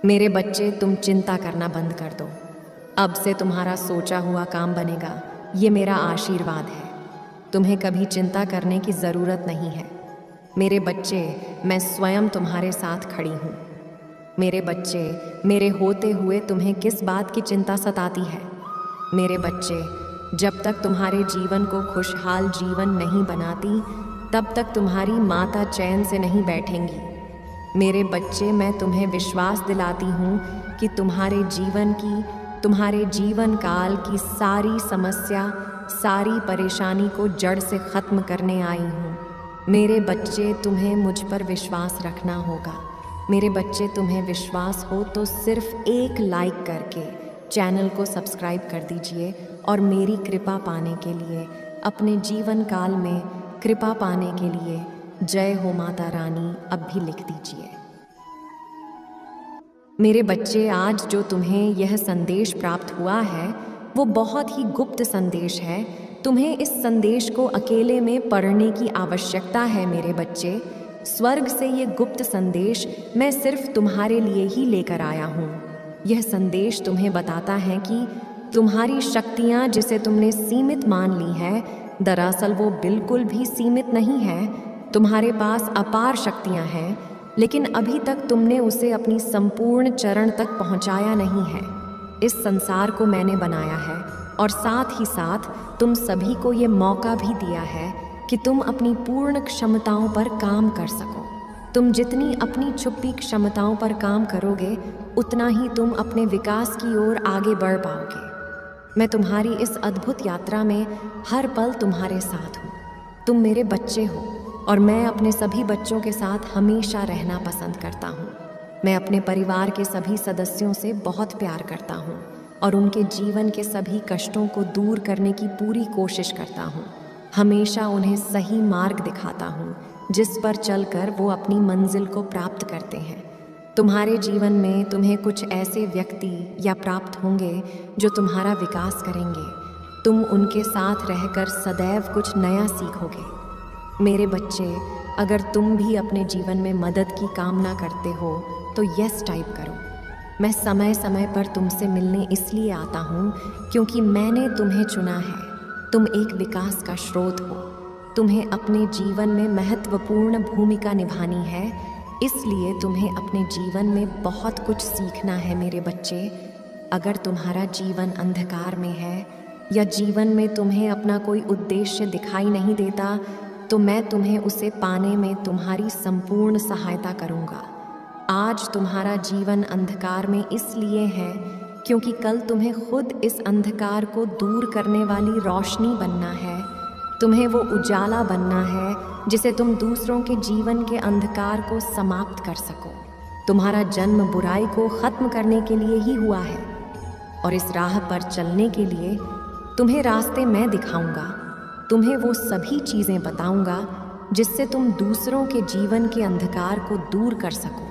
मेरे बच्चे, तुम चिंता करना बंद कर दो। अब से तुम्हारा सोचा हुआ काम बनेगा, ये मेरा आशीर्वाद है। तुम्हें कभी चिंता करने की ज़रूरत नहीं है। मेरे बच्चे, मैं स्वयं तुम्हारे साथ खड़ी हूँ। मेरे बच्चे, मेरे होते हुए तुम्हें किस बात की चिंता सताती है? मेरे बच्चे, जब तक तुम्हारे जीवन को खुशहाल जीवन नहीं बनाती, तब तक तुम्हारी माता चैन से नहीं बैठेंगी। मेरे बच्चे, मैं तुम्हें विश्वास दिलाती हूँ कि तुम्हारे जीवन काल की सारी समस्या, सारी परेशानी को जड़ से ख़त्म करने आई हूँ। मेरे बच्चे, तुम्हें मुझ पर विश्वास रखना होगा। मेरे बच्चे, तुम्हें विश्वास हो तो सिर्फ एक लाइक करके चैनल को सब्सक्राइब कर दीजिए और मेरी कृपा पाने के लिए, अपने जीवन काल में कृपा पाने के लिए जय हो माता रानी अब भी लिख दीजिए। मेरे बच्चे, आज जो तुम्हें यह संदेश प्राप्त हुआ है वो बहुत ही गुप्त संदेश है। तुम्हें इस संदेश को अकेले में पढ़ने की आवश्यकता है। मेरे बच्चे, स्वर्ग से ये गुप्त संदेश मैं सिर्फ तुम्हारे लिए ही लेकर आया हूँ। यह संदेश तुम्हें बताता है कि तुम्हारी शक्तियाँ जिसे तुमने सीमित मान ली है, दरअसल वो बिल्कुल भी सीमित नहीं है। तुम्हारे पास अपार शक्तियाँ हैं, लेकिन अभी तक तुमने उसे अपनी संपूर्ण चरण तक पहुँचाया नहीं है। इस संसार को मैंने बनाया है और साथ ही साथ तुम सभी को ये मौका भी दिया है कि तुम अपनी पूर्ण क्षमताओं पर काम कर सको। तुम जितनी अपनी छुपी क्षमताओं पर काम करोगे, उतना ही तुम अपने विकास की ओर आगे बढ़ पाओगे। मैं तुम्हारी इस अद्भुत यात्रा में हर पल तुम्हारे साथ हूँ। तुम मेरे बच्चे हो और मैं अपने सभी बच्चों के साथ हमेशा रहना पसंद करता हूँ। मैं अपने परिवार के सभी सदस्यों से बहुत प्यार करता हूँ और उनके जीवन के सभी कष्टों को दूर करने की पूरी कोशिश करता हूँ। हमेशा उन्हें सही मार्ग दिखाता हूँ जिस पर चलकर वो अपनी मंजिल को प्राप्त करते हैं। तुम्हारे जीवन में तुम्हें कुछ ऐसे व्यक्ति या प्राप्त होंगे जो तुम्हारा विकास करेंगे। तुम उनके साथ रहकर सदैव कुछ नया सीखोगे। मेरे बच्चे, अगर तुम भी अपने जीवन में मदद की कामना करते हो तो यस टाइप करो। मैं समय समय पर तुमसे मिलने इसलिए आता हूँ क्योंकि मैंने तुम्हें चुना है। तुम एक विकास का स्रोत हो। तुम्हें अपने जीवन में महत्वपूर्ण भूमिका निभानी है, इसलिए तुम्हें अपने जीवन में बहुत कुछ सीखना है। मेरे बच्चे, अगर तुम्हारा जीवन अंधकार में है या जीवन में तुम्हें अपना कोई उद्देश्य दिखाई नहीं देता, तो मैं तुम्हें उसे पाने में तुम्हारी संपूर्ण सहायता करूँगा। आज तुम्हारा जीवन अंधकार में इसलिए है क्योंकि कल तुम्हें खुद इस अंधकार को दूर करने वाली रोशनी बनना है। तुम्हें वो उजाला बनना है जिसे तुम दूसरों के जीवन के अंधकार को समाप्त कर सको। तुम्हारा जन्म बुराई को ख़त्म करने के लिए ही हुआ है और इस राह पर चलने के लिए तुम्हें रास्ते मैं दिखाऊंगा। तुम्हें वो सभी चीज़ें बताऊंगा जिससे तुम दूसरों के जीवन के अंधकार को दूर कर सको।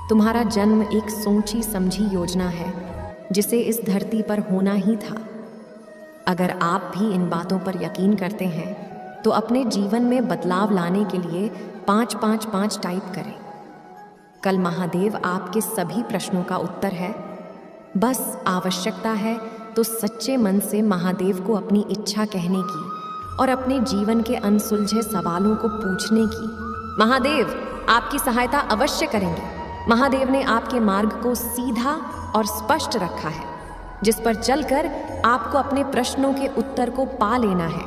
तुम्हारा जन्म एक सोची समझी योजना है जिसे इस धरती पर होना ही था। अगर आप भी इन बातों पर यकीन करते हैं तो अपने जीवन में बदलाव लाने के लिए 555 टाइप करें। कल महादेव आपके सभी प्रश्नों का उत्तर है। बस आवश्यकता है तो सच्चे मन से महादेव को अपनी इच्छा कहने की और अपने जीवन के अनसुलझे सवालों को पूछने की। महादेव आपकी सहायता अवश्य करेंगे। महादेव ने आपके मार्ग को सीधा और स्पष्ट रखा है, जिस पर चलकर आपको अपने प्रश्नों के उत्तर को पा लेना है।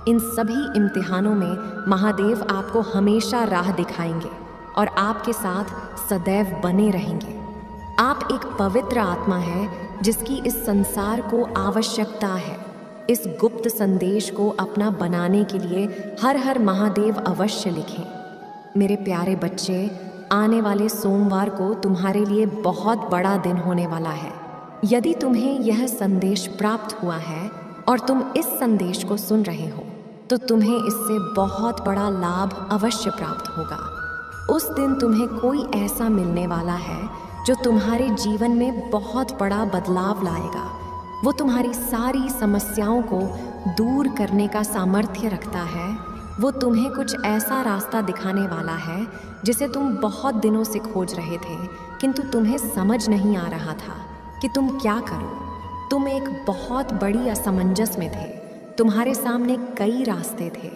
इन सभी इम्तिहानों में महादेव आपको हमेशा राह दिखाएंगे और आपके साथ सदैव बने रहेंगे। आप एक पवित्र आत्मा है जिसकी इस संसार को आवश्यकता है। इस गुप्त संदेश को अपना बनाने के लिए हर हर महादेव अवश्य लिखें। मेरे प्यारे बच्चे, आने वाले सोमवार को तुम्हारे लिए बहुत बड़ा दिन होने वाला है। यदि तुम्हें यह संदेश प्राप्त हुआ है और तुम इस संदेश को सुन रहे हो तो तुम्हें इससे बहुत बड़ा लाभ अवश्य प्राप्त होगा। उस दिन तुम्हें कोई ऐसा मिलने वाला है जो तुम्हारे जीवन में बहुत बड़ा बदलाव लाएगा। वो तुम्हारी सारी समस्याओं को दूर करने का सामर्थ्य रखता है वो तुम्हें कुछ ऐसा रास्ता दिखाने वाला है जिसे तुम बहुत दिनों से खोज रहे थे, किंतु तुम्हें समझ नहीं आ रहा था कि तुम क्या करो। तुम एक बहुत बड़ी असमंजस में थे। तुम्हारे सामने कई रास्ते थे,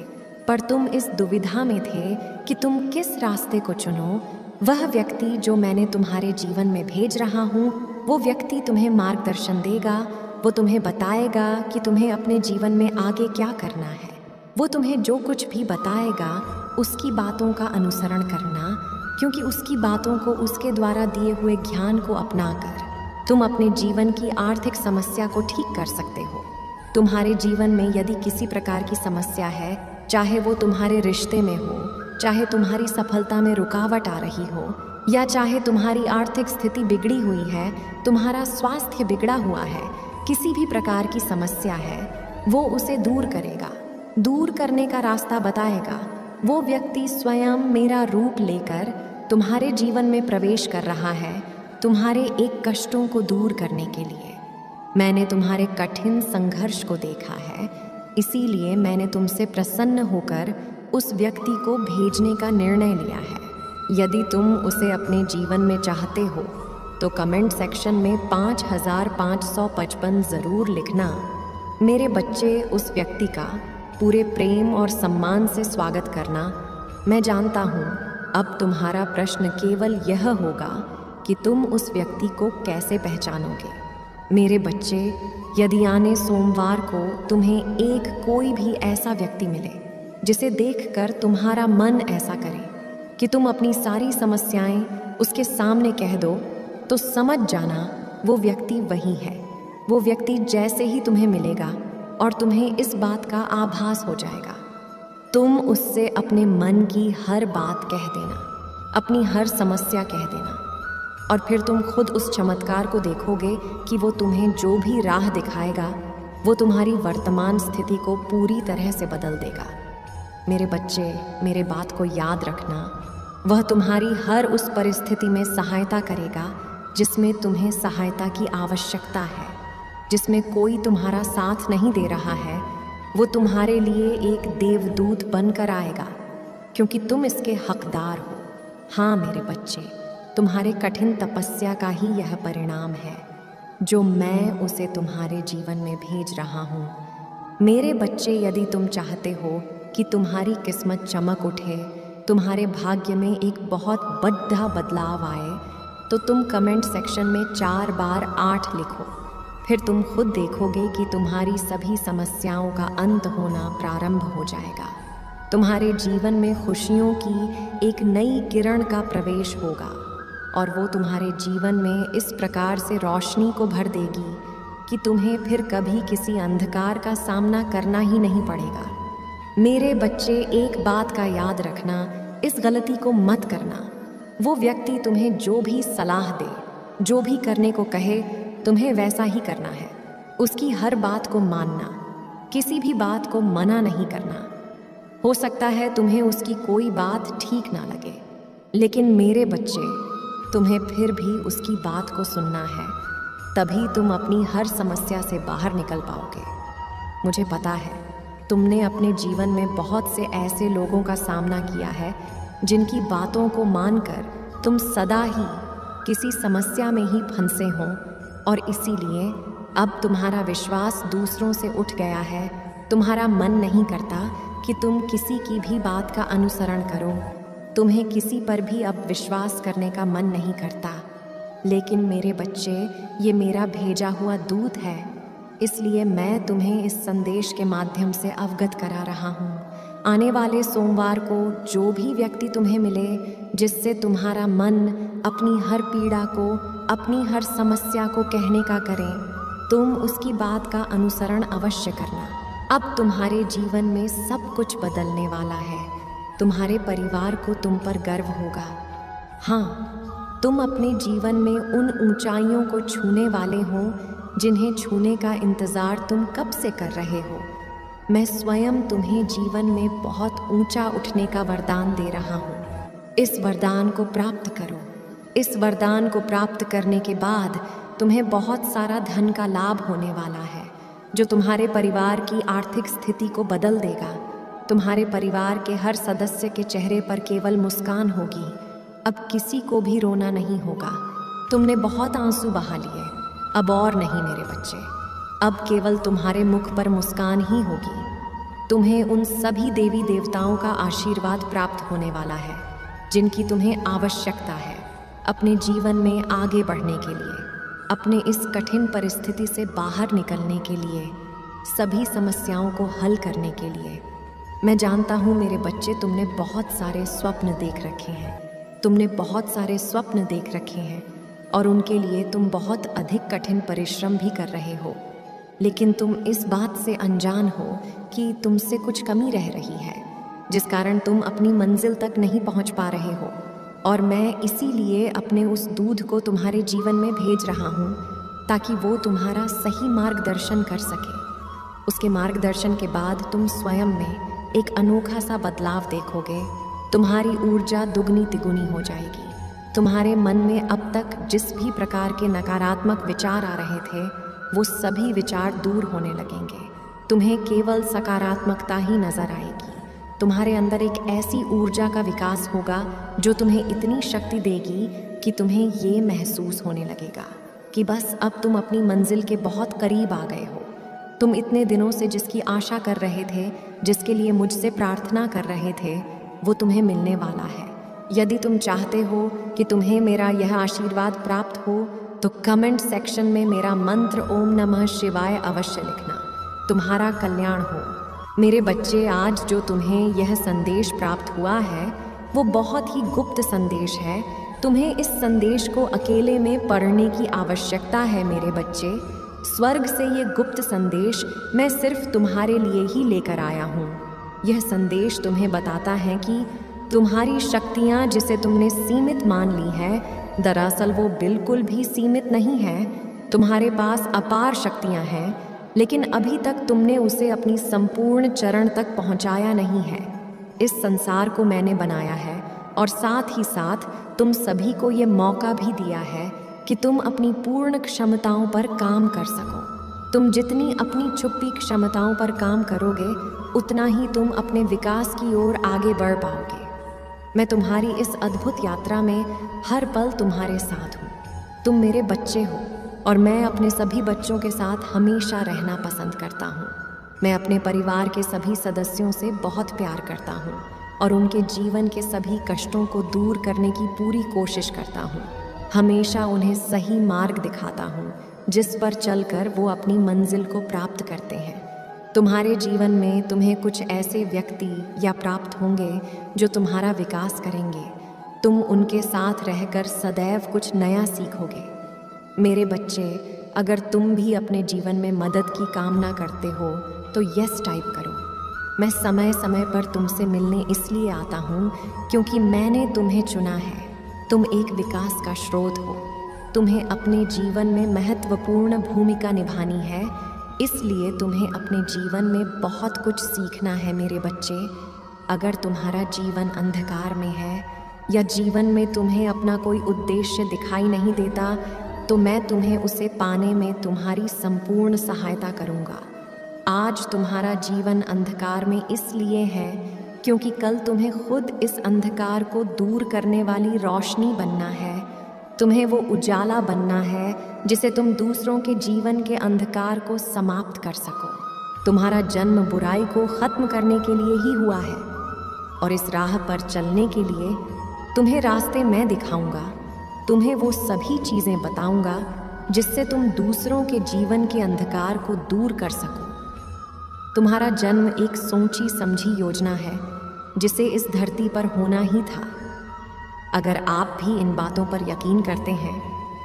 पर तुम इस दुविधा में थे कि तुम किस रास्ते को चुनो। वह व्यक्ति जो मैंने तुम्हारे जीवन में भेज रहा हूँ, वो व्यक्ति तुम्हें मार्गदर्शन देगा। वो तुम्हें बताएगा कि तुम्हें अपने जीवन में आगे क्या करना है। वो तुम्हें जो कुछ भी बताएगा उसकी बातों का अनुसरण करना, क्योंकि उसकी बातों को, उसके द्वारा दिए हुए ज्ञान को अपनाकर तुम अपने जीवन की आर्थिक समस्या को ठीक कर सकते हो। तुम्हारे जीवन में यदि किसी प्रकार की समस्या है, चाहे वो तुम्हारे रिश्ते में हो, चाहे तुम्हारी सफलता में रुकावट आ रही हो, या चाहे तुम्हारी आर्थिक स्थिति बिगड़ी हुई है, तुम्हारा स्वास्थ्य बिगड़ा हुआ है, किसी भी प्रकार की समस्या है, वो उसे दूर करेगा, दूर करने का रास्ता बताएगा। वो व्यक्ति स्वयं मेरा रूप लेकर तुम्हारे जीवन में प्रवेश कर रहा है, तुम्हारे एक कष्टों को दूर करने के लिए। मैंने तुम्हारे कठिन संघर्ष को देखा है, इसीलिए मैंने तुमसे प्रसन्न होकर उस व्यक्ति को भेजने का निर्णय लिया है। यदि तुम उसे अपने जीवन में चाहते हो तो कमेंट सेक्शन में 5555 ज़रूर लिखना। मेरे बच्चे, उस व्यक्ति का पूरे प्रेम और सम्मान से स्वागत करना। मैं जानता हूँ अब तुम्हारा प्रश्न केवल यह होगा कि तुम उस व्यक्ति को कैसे पहचानोगे। मेरे बच्चे, यदि आने सोमवार को तुम्हें एक कोई भी ऐसा व्यक्ति मिले जिसे देखकर तुम्हारा मन ऐसा करे कि तुम अपनी सारी समस्याएं उसके सामने कह दो, तो समझ जाना वो व्यक्ति वही है। वो व्यक्ति जैसे ही तुम्हें मिलेगा और तुम्हें इस बात का आभास हो जाएगा, तुम उससे अपने मन की हर बात कह देना, अपनी हर समस्या कह देना, और फिर तुम खुद उस चमत्कार को देखोगे कि वो तुम्हें जो भी राह दिखाएगा वो तुम्हारी वर्तमान स्थिति को पूरी तरह से बदल देगा। मेरे बच्चे, मेरे बात को याद रखना, वह तुम्हारी हर उस परिस्थिति में सहायता करेगा जिसमें तुम्हें सहायता की आवश्यकता है, जिसमें कोई तुम्हारा साथ नहीं दे रहा है। वो तुम्हारे लिए एक देवदूत बनकर आएगा, क्योंकि तुम इसके हकदार हो। हाँ मेरे बच्चे, तुम्हारे कठिन तपस्या का ही यह परिणाम है जो मैं उसे तुम्हारे जीवन में भेज रहा हूँ। मेरे बच्चे, यदि तुम चाहते हो कि तुम्हारी किस्मत चमक उठे, तुम्हारे भाग्य में एक बहुत बड़ा बदलाव आए, तो तुम कमेंट सेक्शन में 4 बार 8 लिखो। फिर तुम खुद देखोगे कि तुम्हारी सभी समस्याओं का अंत होना प्रारंभ हो जाएगा। तुम्हारे जीवन में खुशियों की एक नई किरण का प्रवेश होगा और वो तुम्हारे जीवन में इस प्रकार से रोशनी को भर देगी कि तुम्हें फिर कभी किसी अंधकार का सामना करना ही नहीं पड़ेगा। मेरे बच्चे, एक बात का याद रखना, इस गलती को मत करना। वो व्यक्ति तुम्हें जो भी सलाह दे, जो भी करने को कहे, तुम्हें वैसा ही करना है। उसकी हर बात को मानना, किसी भी बात को मना नहीं करना। हो सकता है तुम्हें उसकी कोई बात ठीक ना लगे, लेकिन मेरे बच्चे, तुम्हें फिर भी उसकी बात को सुनना है, तभी तुम अपनी हर समस्या से बाहर निकल पाओगे। मुझे पता है तुमने अपने जीवन में बहुत से ऐसे लोगों का सामना किया है जिनकी बातों को मानकर तुम सदा ही किसी समस्या में ही फंसे हो, और इसीलिए अब तुम्हारा विश्वास दूसरों से उठ गया है। तुम्हारा मन नहीं करता कि तुम किसी की भी बात का अनुसरण करो, तुम्हें किसी पर भी अब विश्वास करने का मन नहीं करता। लेकिन मेरे बच्चे, ये मेरा भेजा हुआ दूत है, इसलिए मैं तुम्हें इस संदेश के माध्यम से अवगत करा रहा हूँ। आने वाले सोमवार को जो भी व्यक्ति तुम्हें मिले जिससे तुम्हारा मन अपनी हर पीड़ा को, अपनी हर समस्या को कहने का करे, तुम उसकी बात का अनुसरण अवश्य करना। अब तुम्हारे जीवन में सब कुछ बदलने वाला है। तुम्हारे परिवार को तुम पर गर्व होगा। हाँ, तुम अपने जीवन में उन ऊंचाइयों को छूने वाले हो जिन्हें छूने का इंतज़ार तुम कब से कर रहे हो। मैं स्वयं तुम्हें जीवन में बहुत ऊंचा उठने का वरदान दे रहा हूँ। इस वरदान को प्राप्त करो। इस वरदान को प्राप्त करने के बाद तुम्हें बहुत सारा धन का लाभ होने वाला है, जो तुम्हारे परिवार की आर्थिक स्थिति को बदल देगा। तुम्हारे परिवार के हर सदस्य के चेहरे पर केवल मुस्कान होगी। अब किसी को भी रोना नहीं होगा। तुमने बहुत आंसू बहा लिए, अब और नहीं मेरे बच्चे। अब केवल तुम्हारे मुख पर मुस्कान ही होगी। तुम्हें उन सभी देवी देवताओं का आशीर्वाद प्राप्त होने वाला है जिनकी तुम्हें आवश्यकता है अपने जीवन में आगे बढ़ने के लिए, अपने इस कठिन परिस्थिति से बाहर निकलने के लिए, सभी समस्याओं को हल करने के लिए। मैं जानता हूँ मेरे बच्चे, तुमने बहुत सारे स्वप्न देख रखे हैं। तुमने बहुत सारे स्वप्न देख रखे हैं और उनके लिए तुम बहुत अधिक कठिन परिश्रम भी कर रहे हो, लेकिन तुम इस बात से अनजान हो कि तुमसे कुछ कमी रह रही है जिस कारण तुम अपनी मंजिल तक नहीं पहुंच पा रहे हो। और मैं इसीलिए अपने उस दूध को तुम्हारे जीवन में भेज रहा हूँ ताकि वो तुम्हारा सही मार्गदर्शन कर सके। उसके मार्गदर्शन के बाद तुम स्वयं में एक अनोखा सा बदलाव देखोगे। तुम्हारी ऊर्जा दुगनी तिगुनी हो जाएगी। तुम्हारे मन में अब तक जिस भी प्रकार के नकारात्मक विचार आ रहे थे वो सभी विचार दूर होने लगेंगे। तुम्हें केवल सकारात्मकता ही नजर आएगी। तुम्हारे अंदर एक ऐसी ऊर्जा का विकास होगा जो तुम्हें इतनी शक्ति देगी कि तुम्हें ये महसूस होने लगेगा कि बस अब तुम अपनी मंजिल के बहुत करीब आ गए हो। तुम इतने दिनों से जिसकी आशा कर रहे थे, जिसके लिए मुझसे प्रार्थना कर रहे थे, वो तुम्हें मिलने वाला है। यदि तुम चाहते हो कि तुम्हें मेरा यह आशीर्वाद प्राप्त हो तो कमेंट सेक्शन में मेरा मंत्र ओम नमः शिवाय अवश्य लिखना। तुम्हारा कल्याण हो। मेरे बच्चे, आज जो तुम्हें यह संदेश प्राप्त हुआ है वो बहुत ही गुप्त संदेश है। तुम्हें इस संदेश को अकेले में पढ़ने की आवश्यकता है मेरे बच्चे। स्वर्ग से ये गुप्त संदेश मैं सिर्फ तुम्हारे लिए ही लेकर आया हूँ। यह संदेश तुम्हें बताता है कि तुम्हारी शक्तियाँ जिसे तुमने सीमित मान ली है, दरअसल वो बिल्कुल भी सीमित नहीं है। तुम्हारे पास अपार शक्तियाँ हैं, लेकिन अभी तक तुमने उसे अपनी संपूर्ण चरण तक पहुँचाया नहीं है। इस संसार को मैंने बनाया है और साथ ही साथ तुम सभी को ये मौका भी दिया है कि तुम अपनी पूर्ण क्षमताओं पर काम कर सको। तुम जितनी अपनी छुपी क्षमताओं पर काम करोगे उतना ही तुम अपने विकास की ओर आगे बढ़ पाओगे। मैं तुम्हारी इस अद्भुत यात्रा में हर पल तुम्हारे साथ हूँ। तुम मेरे बच्चे हो और मैं अपने सभी बच्चों के साथ हमेशा रहना पसंद करता हूँ। मैं अपने परिवार के सभी सदस्यों से बहुत प्यार करता हूँ और उनके जीवन के सभी कष्टों को दूर करने की पूरी कोशिश करता हूँ। हमेशा उन्हें सही मार्ग दिखाता हूँ जिस पर चलकर वो अपनी मंजिल को प्राप्त करते हैं। तुम्हारे जीवन में तुम्हें कुछ ऐसे व्यक्ति या प्राप्त होंगे जो तुम्हारा विकास करेंगे। तुम उनके साथ रहकर सदैव कुछ नया सीखोगे। मेरे बच्चे, अगर तुम भी अपने जीवन में मदद की कामना करते हो तो यस टाइप करो। मैं समय समय पर तुमसे मिलने इसलिए आता हूँ क्योंकि मैंने तुम्हें चुना है। तुम एक विकास का स्रोत हो। तुम्हें अपने जीवन में महत्वपूर्ण भूमिका निभानी है, इसलिए तुम्हें अपने जीवन में बहुत कुछ सीखना है मेरे बच्चे। अगर तुम्हारा जीवन अंधकार में है या जीवन में तुम्हें अपना कोई उद्देश्य दिखाई नहीं देता तो मैं तुम्हें उसे पाने में तुम्हारी संपूर्ण सहायता करूँगा। आज तुम्हारा जीवन अंधकार में इसलिए है क्योंकि कल तुम्हें खुद इस अंधकार को दूर करने वाली रोशनी बनना है। तुम्हें वो उजाला बनना है जिसे तुम दूसरों के जीवन के अंधकार को समाप्त कर सको। तुम्हारा जन्म बुराई को खत्म करने के लिए ही हुआ है और इस राह पर चलने के लिए तुम्हें रास्ते मैं दिखाऊंगा। तुम्हें वो सभी चीज़ें बताऊंगा जिससे तुम दूसरों के जीवन के अंधकार को दूर कर सको। तुम्हारा जन्म एक सोची समझी योजना है जिसे इस धरती पर होना ही था। अगर आप भी इन बातों पर यकीन करते हैं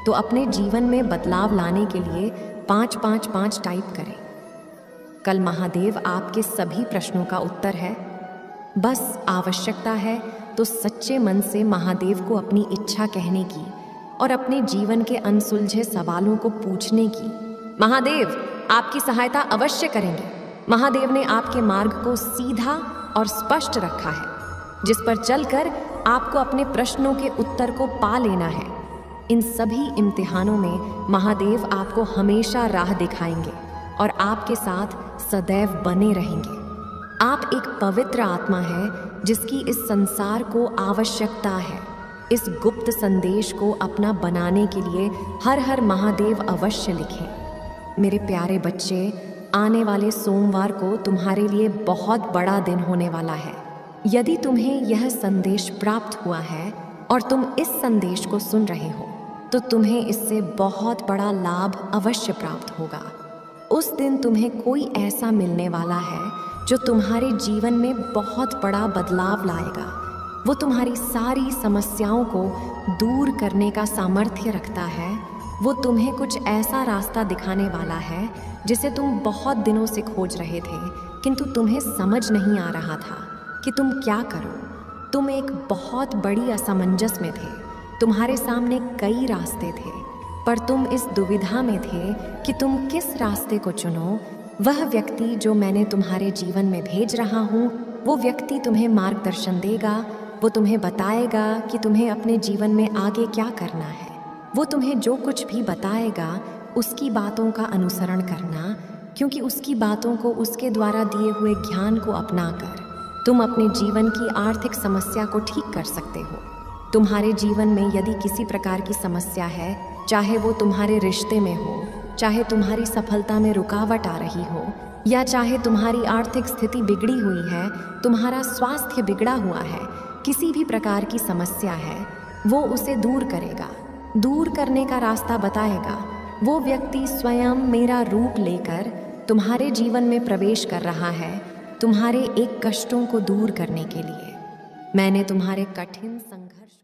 तो अपने जीवन में बदलाव लाने के लिए 555 टाइप करें। कल महादेव आपके सभी प्रश्नों का उत्तर है। बस आवश्यकता है तो सच्चे मन से महादेव को अपनी इच्छा कहने की और अपने जीवन के अनसुलझे सवालों को पूछने की। महादेव आपकी सहायता अवश्य करेंगे। महादेव ने आपके मार्ग को सीधा और स्पष्ट रखा है जिस पर चलकर आपको अपने प्रश्नों के उत्तर को पा लेना है। इन सभी इम्तिहानों में महादेव आपको हमेशा राह दिखाएंगे और आपके साथ सदैव बने रहेंगे। आप एक पवित्र आत्मा है जिसकी इस संसार को आवश्यकता है। इस गुप्त संदेश को अपना बनाने के लिए हर हर महादेव अवश्य लिखें। मेरे प्यारे बच्चे, आने वाले सोमवार को तुम्हारे लिए बहुत बड़ा दिन होने वाला है। यदि तुम्हें यह संदेश प्राप्त हुआ है और तुम इस संदेश को सुन रहे हो तो तुम्हें इससे बहुत बड़ा लाभ अवश्य प्राप्त होगा। उस दिन तुम्हें कोई ऐसा मिलने वाला है जो तुम्हारे जीवन में बहुत बड़ा बदलाव लाएगा। वो तुम्हारी सारी समस्याओं को दूर करने का सामर्थ्य रखता है। वो तुम्हें कुछ ऐसा रास्ता दिखाने वाला है जिसे तुम बहुत दिनों से खोज रहे थे, किंतु तुम्हें समझ नहीं आ रहा था कि तुम क्या करो। तुम एक बहुत बड़ी असमंजस में थे। तुम्हारे सामने कई रास्ते थे, पर तुम इस दुविधा में थे कि तुम किस रास्ते को चुनो। वह व्यक्ति जो मैंने तुम्हारे जीवन में भेज रहा हूँ, वो व्यक्ति तुम्हें मार्गदर्शन देगा। वो तुम्हें बताएगा कि तुम्हें अपने जीवन में आगे क्या करना है। वो तुम्हें जो कुछ भी बताएगा उसकी बातों का अनुसरण करना, क्योंकि उसकी बातों को, उसके द्वारा दिए हुए ज्ञान को अपनाकर तुम अपने जीवन की आर्थिक समस्या को ठीक कर सकते हो। तुम्हारे जीवन में यदि किसी प्रकार की समस्या है, चाहे वो तुम्हारे रिश्ते में हो, चाहे तुम्हारी सफलता में रुकावट आ रही हो, या चाहे तुम्हारी आर्थिक स्थिति बिगड़ी हुई है, तुम्हारा स्वास्थ्य बिगड़ा हुआ है, किसी भी प्रकार की समस्या है, वो उसे दूर करेगा, दूर करने का रास्ता बताएगा। वो व्यक्ति स्वयं मेरा रूप लेकर तुम्हारे जीवन में प्रवेश कर रहा है, तुम्हारे एक कष्टों को दूर करने के लिए। मैंने तुम्हारे कठिन संघर्ष